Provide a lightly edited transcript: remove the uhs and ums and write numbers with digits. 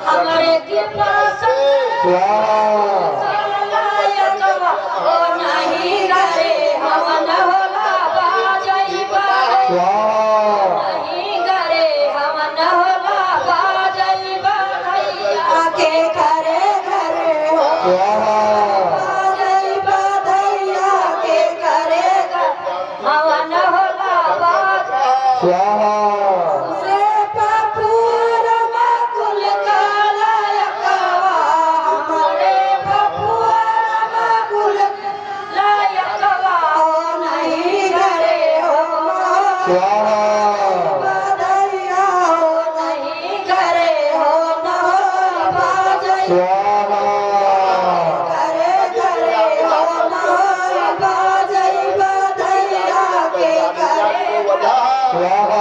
हमारे के पास हो नहीं करे हवन होला बाजैबा नहीं करे हवन होला बाजैबा भैया के घरे घरे हो बाजैबा भैया के घरे हवन होला बाजैबा स्वाहा